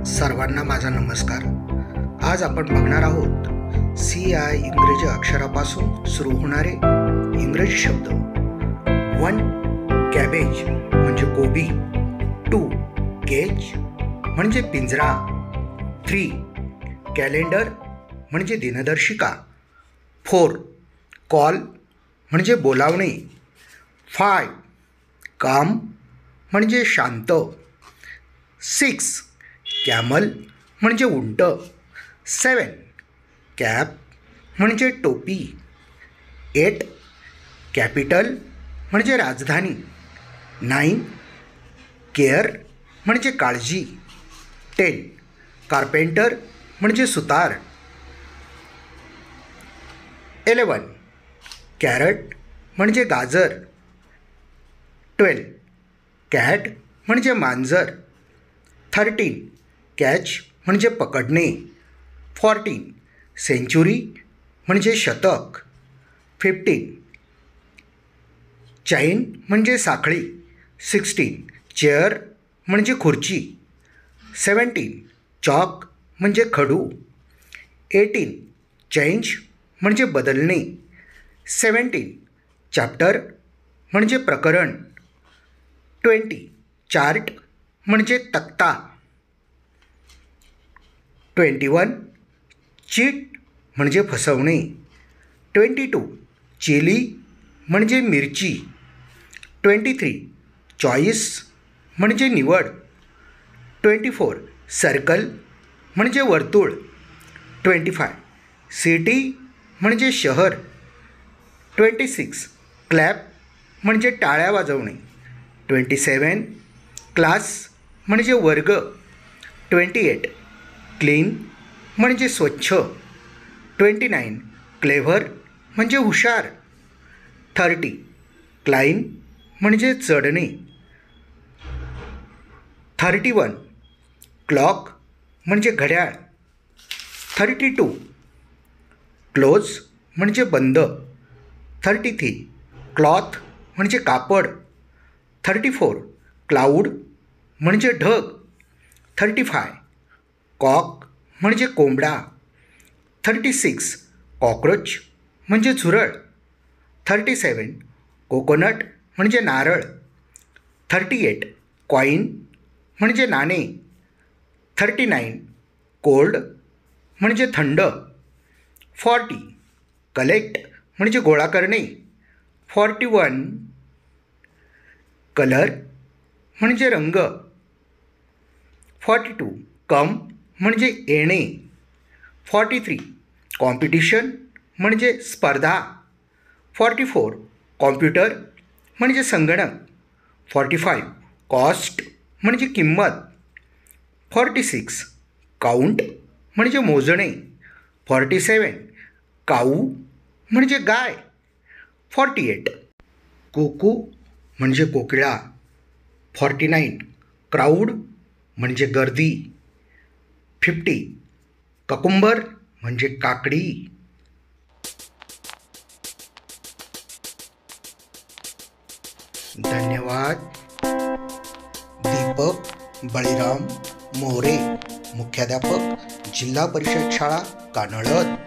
सर्वांना माझा नमस्कार। आज आपण बघणार आहोत CI इंग्रजी अक्षरापासून सुरू होणारे इंग्रजी शब्द। 1. कॅबेज म्हणजे कोबी। 2. केज म्हणजे पिंजरा। 3. कॅलेंडर म्हणजे दिनदर्शिका। 4. कॉल म्हणजे बोलावणे। 5. काम म्हणजे शांत। 6. कॅमल म्हणजे उंट। 7. कॅप म्हणजे टोपी। 8. कॅपिटल म्हणजे राजधानी। 9. केअर म्हणजे काळजी। 10. कार्पेंटर म्हणजे सुतार। 11. कॅरट म्हणजे गाजर। 12. कॅट म्हणजे मांजर। 13. कॅच म्हणजे पकडणे। 14. सेंचुरी म्हणजे शतक। 15. चैन म्हणजे साखळी। 16. चेअर म्हणजे खुर्ची। 17. चॉक म्हणजे खडू। 18. चेंज म्हणजे बदलणे। 17. चॅप्टर म्हणजे प्रकरण। 20. चार्ट म्हणजे तक्ता। 21. चीट म्हणजे फसवणे। 22. चिली म्हणजे मिरची। 23. चॉईस म्हणजे निवड। 24. सर्कल म्हणजे वर्तुळ। 25. सिटी म्हणजे शहर। 26. क्लॅप म्हणजे टाळ्या वाजवणे। 27. क्लास म्हणजे वर्ग। 28. क्लीन म्हणजे स्वच्छ। 29. क्लेव्हर म्हणजे हुशार। 30. क्लाइम म्हणजे चढणे। 31. क्लॉक म्हणजे घड्याळ। 32. क्लोज म्हणजे बंद। 33. क्लॉथ म्हणजे कापड। 34. क्लाऊड म्हणजे ढग। 35. कॉक म्हणजे कोंबडा। 36. कॉक्रोच म्हणजे झुरळ। 37. कोकोनट म्हणजे नारळ। 38. कॉईन म्हणजे नाणे। 39. कोल्ड म्हणजे थंड। 40. कलेक्ट म्हणजे गोळा करणे। 41. कलर म्हणजे रंग। 42. कम म्हणजे येणे। 43. कॉम्पिटिशन म्हणजे स्पर्धा। 44. कॉम्प्युटर म्हणजे संगणक। 45. कॉस्ट म्हणजे किंमत। 46. काउंट म्हणजे मोजणे। 47. काऊ म्हणजे गाय। 48. कुकू म्हणजे कोकिळा। 49. क्राऊड म्हणजे गर्दी। 50. ककुंबर म्हणजे काकडी। धन्यवाद। दीपक बळीराम मोरे, मुख्याध्यापक, जिल्हा परिषद शाळा कानळद।